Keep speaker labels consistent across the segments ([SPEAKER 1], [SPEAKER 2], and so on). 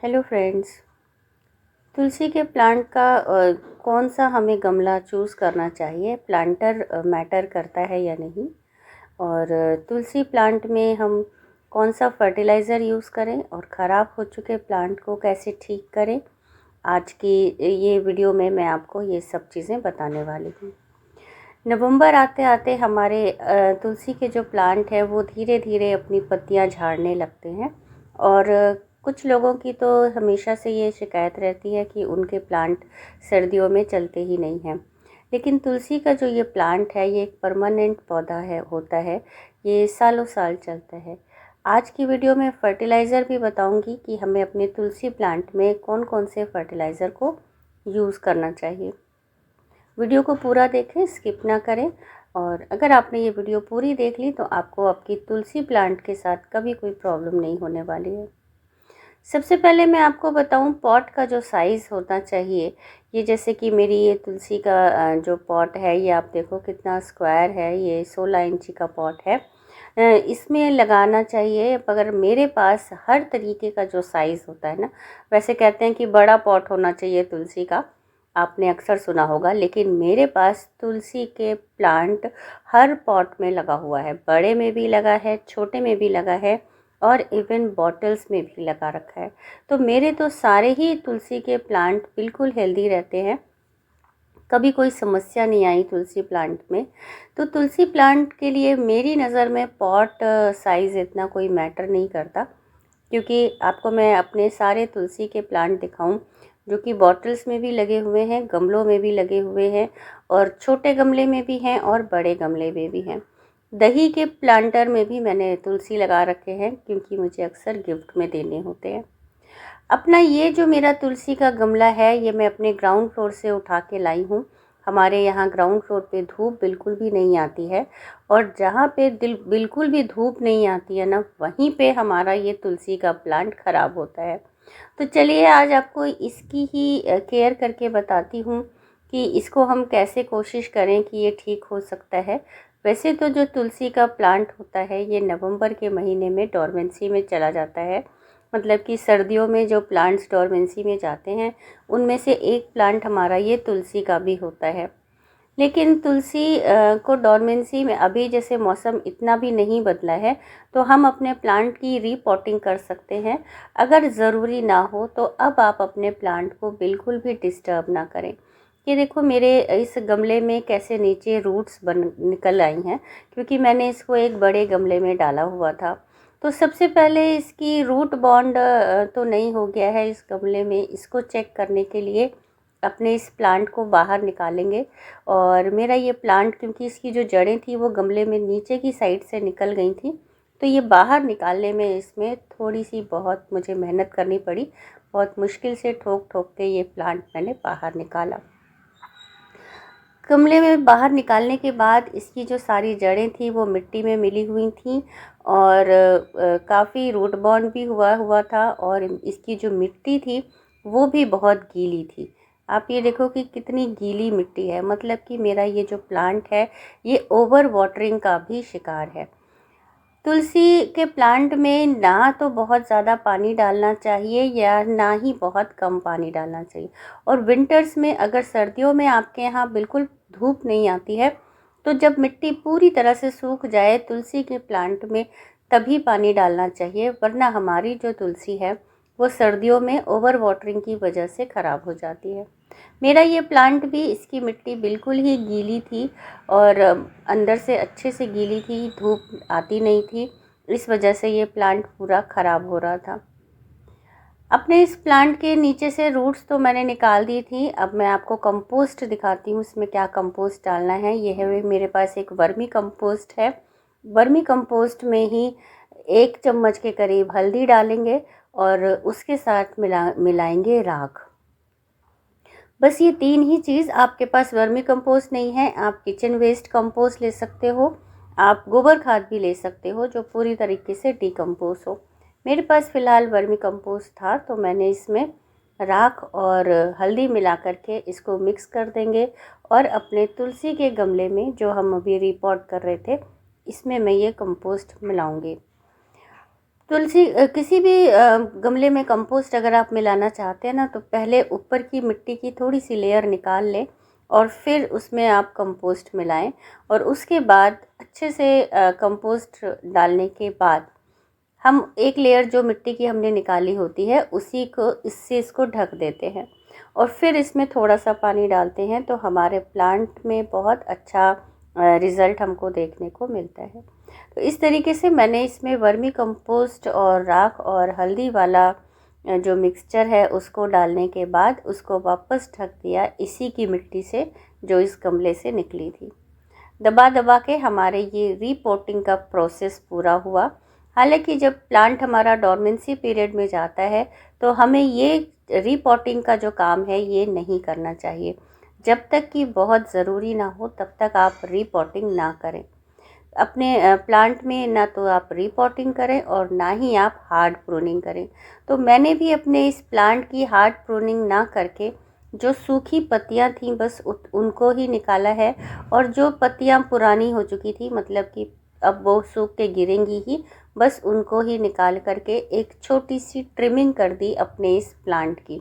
[SPEAKER 1] Hello friends. तुलसी के plant का कौन सा हमें गमला चूज़ करना चाहिए, प्लांटर मैटर करता है या नहीं, और तुलसी प्लांट में हम कौन सा फर्टिलाइज़र यूज़ करें और ख़राब हो चुके प्लांट को कैसे ठीक करें। आज की ये वीडियो में मैं आपको ये सब चीज़ें बताने वाली हूँ। नवंबर आते आते हमारे तुलसी के जो प्लांट है वो धीरे धीरे अपनी पत्तियां झाड़ने लगते हैं, और कुछ लोगों की तो हमेशा से ये शिकायत रहती है कि उनके प्लांट सर्दियों में चलते ही नहीं हैं। लेकिन तुलसी का जो ये प्लांट है ये एक परमानेंट पौधा है होता है, ये सालों साल चलता है। आज की वीडियो में फर्टिलाइज़र भी बताऊंगी कि हमें अपने तुलसी प्लांट में कौन कौन से फर्टिलाइज़र को यूज़ करना चाहिए। वीडियो को पूरा देखें, स्किप ना करें। और अगर आपने ये वीडियो पूरी देख ली तो आपको आपकी तुलसी प्लांट के साथ कभी कोई प्रॉब्लम नहीं होने वाली है। सबसे पहले मैं आपको बताऊं पॉट का जो साइज़ होना चाहिए। ये जैसे कि मेरी ये तुलसी का जो पॉट है ये आप देखो कितना स्क्वायर है, ये 16 इंची का पॉट है। इसमें लगाना चाहिए, अगर मेरे पास हर तरीके का जो साइज़ होता है ना, वैसे कहते हैं कि बड़ा पॉट होना चाहिए तुलसी का, आपने अक्सर सुना होगा, लेकिन मेरे पास तुलसी के प्लांट हर पॉट में लगा हुआ है, बड़े में भी लगा है, छोटे में भी लगा है, और इवन बॉटल्स में भी लगा रखा है। तो मेरे तो सारे ही तुलसी के प्लांट बिल्कुल हेल्दी रहते हैं, कभी कोई समस्या नहीं आई तुलसी प्लांट में। तो तुलसी प्लांट के लिए मेरी नज़र में पॉट साइज़ इतना कोई मैटर नहीं करता, क्योंकि आपको मैं अपने सारे तुलसी के प्लांट दिखाऊं जो कि बॉटल्स में भी लगे हुए हैं, गमलों में भी लगे हुए हैं, और छोटे गमले में भी हैं और बड़े गमले में भी हैं। दही के प्लांटर में भी मैंने तुलसी लगा रखे हैं, क्योंकि मुझे अक्सर गिफ्ट में देने होते हैं। अपना ये जो मेरा तुलसी का गमला है ये मैं अपने ग्राउंड फ्लोर से उठा के लाई हूँ। हमारे यहाँ ग्राउंड फ्लोर पे धूप बिल्कुल भी नहीं आती है, और जहाँ पे बिल्कुल भी धूप नहीं आती है ना, वहीं पे हमारा ये तुलसी का प्लांट ख़राब होता है। तो चलिए आज आपको इसकी ही केयर करके बताती हूँ कि इसको हम कैसे कोशिश करें कि ये ठीक हो सकता है। वैसे तो जो तुलसी का प्लांट होता है ये नवंबर के महीने में डोरमेंसी में चला जाता है, मतलब कि सर्दियों में जो प्लांट्स डोरमेंसी में जाते हैं उनमें से एक प्लांट हमारा ये तुलसी का भी होता है। लेकिन तुलसी को डोरमेंसी में अभी जैसे मौसम इतना भी नहीं बदला है, तो हम अपने प्लांट की रीपॉटिंग कर सकते हैं। अगर ज़रूरी ना हो तो अब आप अपने प्लांट को बिल्कुल भी डिस्टर्ब ना करें। ये देखो मेरे इस गमले में कैसे नीचे रूट्स बन निकल आई हैं, क्योंकि मैंने इसको एक बड़े गमले में डाला हुआ था। तो सबसे पहले इसकी रूट बॉन्ड तो नहीं हो गया है इस गमले में, इसको चेक करने के लिए अपने इस प्लांट को बाहर निकालेंगे। और मेरा ये प्लांट, क्योंकि इसकी जो जड़ें थी वो गमले में नीचे की साइड से निकल गई थी, तो ये बाहर निकालने में इसमें थोड़ी सी बहुत मुझे मेहनत करनी पड़ी। बहुत मुश्किल से ठोक ठोक के ये प्लांट मैंने बाहर निकाला। गमले में बाहर निकालने के बाद इसकी जो सारी जड़ें थी वो मिट्टी में मिली हुई थी, और काफ़ी रूट बॉन्ड भी हुआ हुआ था, और इसकी जो मिट्टी थी वो भी बहुत गीली थी। आप ये देखो कि कितनी गीली मिट्टी है, मतलब कि मेरा ये जो प्लांट है ये ओवर वाटरिंग का भी शिकार है। तुलसी के प्लांट में ना तो बहुत ज़्यादा पानी डालना चाहिए या ना ही बहुत कम पानी डालना चाहिए। और विंटर्स में, अगर सर्दियों में आपके यहाँ बिल्कुल धूप नहीं आती है, तो जब मिट्टी पूरी तरह से सूख जाए तुलसी के प्लांट में तभी पानी डालना चाहिए, वरना हमारी जो तुलसी है वो सर्दियों में ओवर वाटरिंग की वजह से ख़राब हो जाती है। मेरा ये प्लांट भी, इसकी मिट्टी बिल्कुल ही गीली थी, और अंदर से अच्छे से गीली थी, धूप आती नहीं थी, इस वजह से ये प्लांट पूरा ख़राब हो रहा था। अपने इस प्लांट के नीचे से रूट्स तो मैंने निकाल दी थी। अब मैं आपको कंपोस्ट दिखाती हूँ, इसमें क्या कंपोस्ट डालना है। ये है मेरे पास एक वर्मी कंपोस्ट है। वर्मी कंपोस्ट में ही 1 चम्मच के करीब हल्दी डालेंगे, और उसके साथ मिलाएंगे राख। बस ये 3 ही चीज़। आपके पास वर्मी कंपोस्ट नहीं है, आप किचन वेस्ट कंपोस्ट ले सकते हो, आप गोबर खाद भी ले सकते हो जो पूरी तरीके से डिकम्पोज हो। मेरे पास फ़िलहाल वर्मी कंपोस्ट था, तो मैंने इसमें राख और हल्दी मिला करके इसको मिक्स कर देंगे, और अपने तुलसी के गमले में जो हम अभी रिपॉट कर रहे थे इसमें मैं ये कंपोस्ट मिलाऊंगी। तुलसी किसी भी गमले में कंपोस्ट अगर आप मिलाना चाहते हैं ना, तो पहले ऊपर की मिट्टी की थोड़ी सी लेयर निकाल लें और फिर उसमें आप कंपोस्ट मिलाएं। और उसके बाद अच्छे से कंपोस्ट डालने के बाद हम एक लेयर जो मिट्टी की हमने निकाली होती है उसी को इससे इसको ढक देते हैं और फिर इसमें थोड़ा सा पानी डालते हैं, तो हमारे प्लांट में बहुत अच्छा रिज़ल्ट हमको देखने को मिलता है। तो इस तरीके से मैंने इसमें वर्मी कंपोस्ट और राख और हल्दी वाला जो मिक्सचर है उसको डालने के बाद उसको वापस ढक दिया इसी की मिट्टी से जो इस गमले से निकली थी। दबा दबा के हमारे ये रीपोटिंग का प्रोसेस पूरा हुआ। हालांकि जब प्लांट हमारा डोरमेंसी पीरियड में जाता है तो हमें ये रीपोटिंग का जो काम है ये नहीं करना चाहिए। जब तक कि बहुत ज़रूरी ना हो तब तक आप रीपोटिंग ना करें। अपने प्लांट में ना तो आप रीपोटिंग करें और ना ही आप हार्ड प्रूनिंग करें। तो मैंने भी अपने इस प्लांट की हार्ड प्रूनिंग ना करके जो सूखी पत्तियां थीं बस उनको ही निकाला है, और जो पत्तियां पुरानी हो चुकी थी मतलब कि अब वो सूख के गिरेंगी ही, बस उनको ही निकाल करके एक छोटी सी ट्रिमिंग कर दी अपने इस प्लांट की।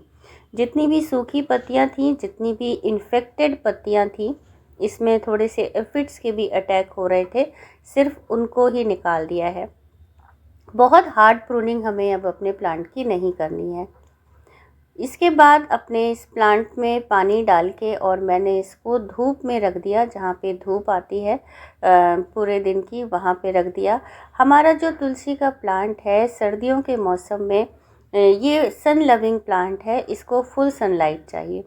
[SPEAKER 1] जितनी भी सूखी पत्तियां थीं, जितनी भी इन्फेक्टेड पत्तियां थीं, इसमें थोड़े से एफिड्स के भी अटैक हो रहे थे, सिर्फ उनको ही निकाल दिया है। बहुत हार्ड प्रूनिंग हमें अब अपने प्लांट की नहीं करनी है। इसके बाद अपने इस प्लांट में पानी डाल के और मैंने इसको धूप में रख दिया, जहाँ पे धूप आती है पूरे दिन की, वहाँ पे रख दिया। हमारा जो तुलसी का प्लांट है सर्दियों के मौसम में ये सन लविंग प्लांट है, इसको फुल सनलाइट चाहिए।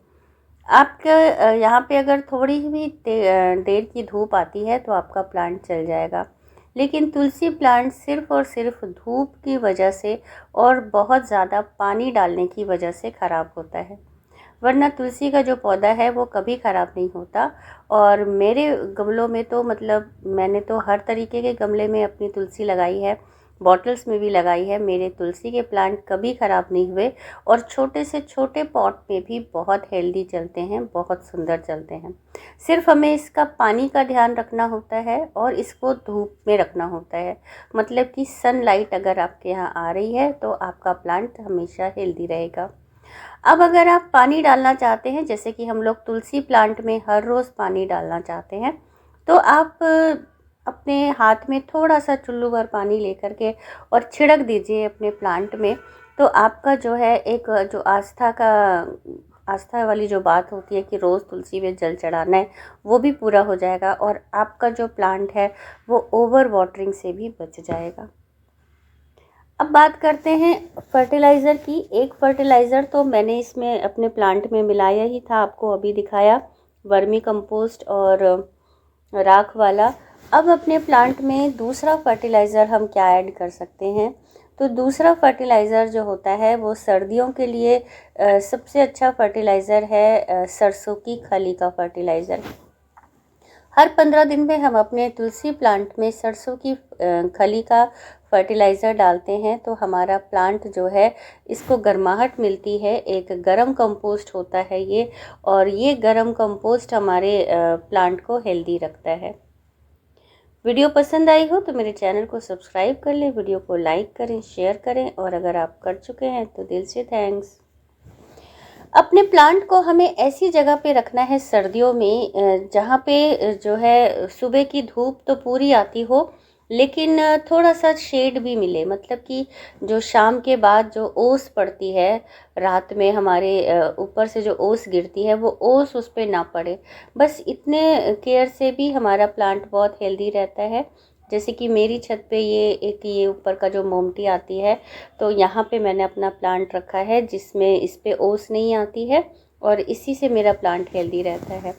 [SPEAKER 1] आपके यहाँ पे अगर थोड़ी भी देर की धूप आती है तो आपका प्लांट चल जाएगा, लेकिन तुलसी प्लांट सिर्फ़ और सिर्फ धूप की वजह से और बहुत ज़्यादा पानी डालने की वजह से ख़राब होता है, वरना तुलसी का जो पौधा है वो कभी ख़राब नहीं होता। और मेरे गमलों में तो मतलब मैंने तो हर तरीके के गमले में अपनी तुलसी लगाई है, बॉटल्स में भी लगाई है। मेरे तुलसी के प्लांट कभी ख़राब नहीं हुए और छोटे से छोटे पॉट में भी बहुत हेल्दी चलते हैं, बहुत सुंदर चलते हैं। सिर्फ हमें इसका पानी का ध्यान रखना होता है और इसको धूप में रखना होता है, मतलब कि सनलाइट अगर आपके यहाँ आ रही है तो आपका प्लांट हमेशा हेल्दी रहेगा। अब अगर आप पानी डालना चाहते हैं, जैसे कि हम लोग तुलसी प्लांट में हर रोज़ पानी डालना चाहते हैं, तो आप अपने हाथ में थोड़ा सा चुल्लू भर पानी लेकर के और छिड़क दीजिए अपने प्लांट में। तो आपका जो है एक जो आस्था वाली जो बात होती है कि रोज़ तुलसी में जल चढ़ाना है, वो भी पूरा हो जाएगा और आपका जो प्लांट है वो ओवर वाटरिंग से भी बच जाएगा। अब बात करते हैं फर्टिलाइज़र की। एक फर्टिलाइज़र तो मैंने इसमें अपने प्लांट में मिलाया ही था, आपको अभी दिखाया, वर्मी कंपोस्ट और राख वाला। अब अपने प्लांट में दूसरा फर्टिलाइज़र हम क्या ऐड कर सकते हैं, तो दूसरा फर्टिलाइज़र जो होता है वो सर्दियों के लिए सबसे अच्छा फर्टिलाइज़र है सरसों की खली का फर्टिलाइज़र। हर 15 दिन में हम अपने तुलसी प्लांट में सरसों की खली का फर्टिलाइज़र डालते हैं तो हमारा प्लांट जो है इसको गर्माहट मिलती है। एक गरम कंपोस्ट होता है ये, और ये गरम कंपोस्ट हमारे प्लांट को हेल्दी रखता है। वीडियो पसंद आई हो तो मेरे चैनल को सब्सक्राइब कर लें, वीडियो को लाइक करें, शेयर करें, और अगर आप कर चुके हैं तो दिल से थैंक्स। अपने प्लांट को हमें ऐसी जगह पे रखना है सर्दियों में जहाँ पे जो है सुबह की धूप तो पूरी आती हो, लेकिन थोड़ा सा शेड भी मिले, मतलब कि जो शाम के बाद जो ओस पड़ती है रात में हमारे ऊपर से जो ओस गिरती है वो ओस उस पर ना पड़े। बस इतने केयर से भी हमारा प्लांट बहुत हेल्दी रहता है। जैसे कि मेरी छत पे ये ऊपर का जो मोमटी आती है, तो यहाँ पे मैंने अपना प्लांट रखा है जिसमें इस पे ओस नहीं आती है और इसी से मेरा प्लांट हेल्दी रहता है।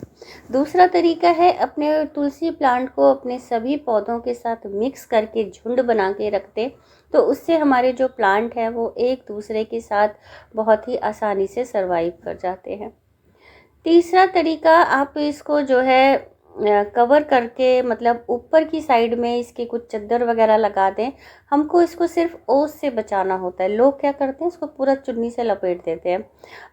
[SPEAKER 1] दूसरा तरीका है, अपने तुलसी प्लांट को अपने सभी पौधों के साथ मिक्स करके झुंड बना के रखते, तो उससे हमारे जो प्लांट हैं वो एक दूसरे के साथ बहुत ही आसानी से सर्वाइव कर जाते हैं। तीसरा तरीका, आप इसको जो है कवर करके, मतलब ऊपर की साइड में इसके कुछ चद्दर वगैरह लगा दें। हमको इसको सिर्फ ओस से बचाना होता है। लोग क्या करते हैं, इसको पूरा चुन्नी से लपेट देते हैं,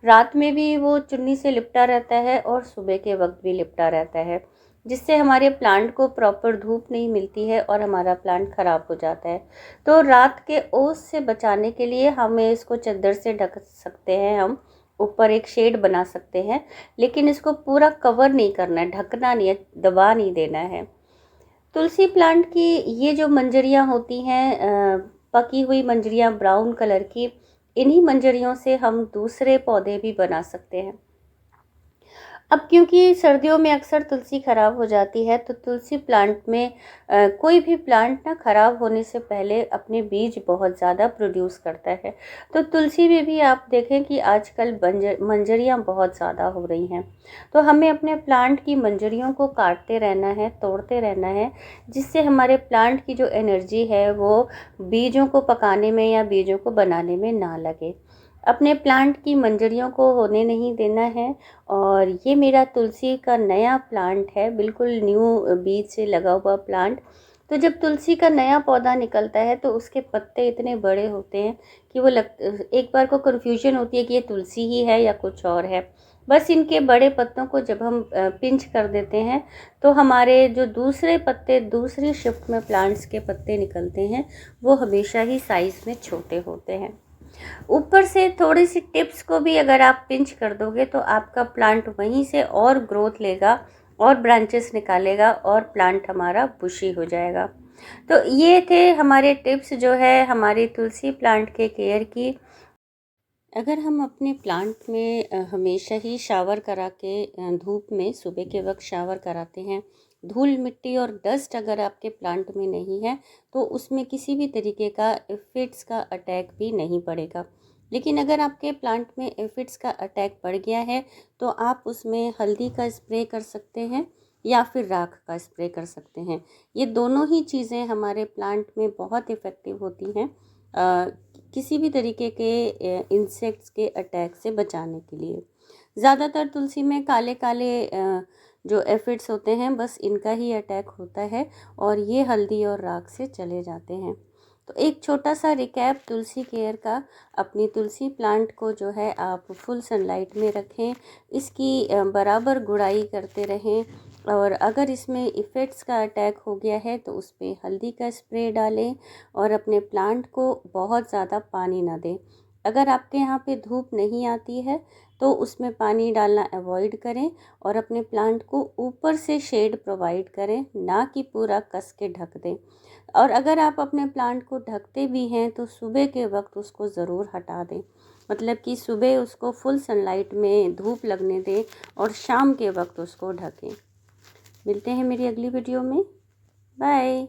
[SPEAKER 1] रात में भी वो चुन्नी से लिपटा रहता है और सुबह के वक्त भी लिपटा रहता है। जिससे हमारे प्लांट को प्रॉपर धूप नहीं मिलती है और हमारा प्लांट ख़राब हो जाता है। तो रात के ओस से बचाने के लिए हमें इसको चद्दर से ढक सकते हैं, हम ऊपर एक शेड बना सकते हैं, लेकिन इसको पूरा कवर नहीं करना है, ढकना नहीं है, दबा नहीं देना है। तुलसी प्लांट की ये जो मंजरियाँ होती हैं, पकी हुई मंजरियाँ ब्राउन कलर की, इन्हीं मंजरियों से हम दूसरे पौधे भी बना सकते हैं। अब क्योंकि सर्दियों में अक्सर तुलसी ख़राब हो जाती है, तो तुलसी प्लांट में कोई भी प्लांट ना ख़राब होने से पहले अपने बीज बहुत ज़्यादा प्रोड्यूस करता है। तो तुलसी में भी आप देखें कि आजकल मंजरियाँ बहुत ज़्यादा हो रही हैं। तो हमें अपने प्लांट की मंजरियों को काटते रहना है, तोड़ते रहना है, जिससे हमारे प्लांट की जो एनर्जी है वो बीजों को पकाने में या बीजों को बनाने में ना लगे। अपने प्लांट की मंजरियों को होने नहीं देना है। और ये मेरा तुलसी का नया प्लांट है, बिल्कुल न्यू बीज से लगा हुआ प्लांट। तो जब तुलसी का नया पौधा निकलता है तो उसके पत्ते इतने बड़े होते हैं कि वो एक बार को कन्फ्यूजन होती है कि ये तुलसी ही है या कुछ और है। बस इनके बड़े पत्तों को जब हम पिंच कर देते हैं तो हमारे जो दूसरे पत्ते, दूसरी शिफ्ट में प्लांट्स के पत्ते निकलते हैं, वो हमेशा ही साइज़ में छोटे होते हैं। ऊपर से थोड़ी सी टिप्स को भी अगर आप पिंच कर दोगे तो आपका प्लांट वहीं से और ग्रोथ लेगा और ब्रांचेस निकालेगा और प्लांट हमारा बुशी हो जाएगा। तो ये थे हमारे टिप्स जो है हमारी तुलसी प्लांट के केयर की। अगर हम अपने प्लांट में हमेशा ही शावर करा के धूप में सुबह के वक्त शावर कराते हैं, धूल मिट्टी और डस्ट अगर आपके प्लांट में नहीं है तो उसमें किसी भी तरीके का एफिड्स का अटैक भी नहीं पड़ेगा। लेकिन अगर आपके प्लांट में एफिड्स का अटैक पड़ गया है तो आप उसमें हल्दी का स्प्रे कर सकते हैं या फिर राख का स्प्रे कर सकते हैं। ये दोनों ही चीज़ें हमारे प्लांट में बहुत इफ़ेक्टिव होती हैं किसी भी तरीके के इंसेक्ट्स के अटैक से बचाने के लिए। ज़्यादातर तुलसी में काले काले जो एफिड्स होते हैं, बस इनका ही अटैक होता है और ये हल्दी और राख से चले जाते हैं। तो एक छोटा सा रिकैप तुलसी केयर का, अपनी तुलसी प्लांट को जो है आप फुल सनलाइट में रखें, इसकी बराबर गुड़ाई करते रहें और अगर इसमें इफ़ेक्ट्स का अटैक हो गया है तो उस पर हल्दी का स्प्रे डालें और अपने प्लांट को बहुत ज़्यादा पानी ना दें। अगर आपके यहाँ पे धूप नहीं आती है तो उसमें पानी डालना अवॉइड करें और अपने प्लांट को ऊपर से शेड प्रोवाइड करें, ना कि पूरा कस के ढक दें। और अगर आप अपने प्लांट को ढकते भी हैं तो सुबह के वक्त उसको ज़रूर हटा दें, मतलब कि सुबह उसको फुल सनलाइट में धूप लगने दें और शाम के वक्त उसको ढकें। मिलते हैं मेरी अगली वीडियो में। बाय।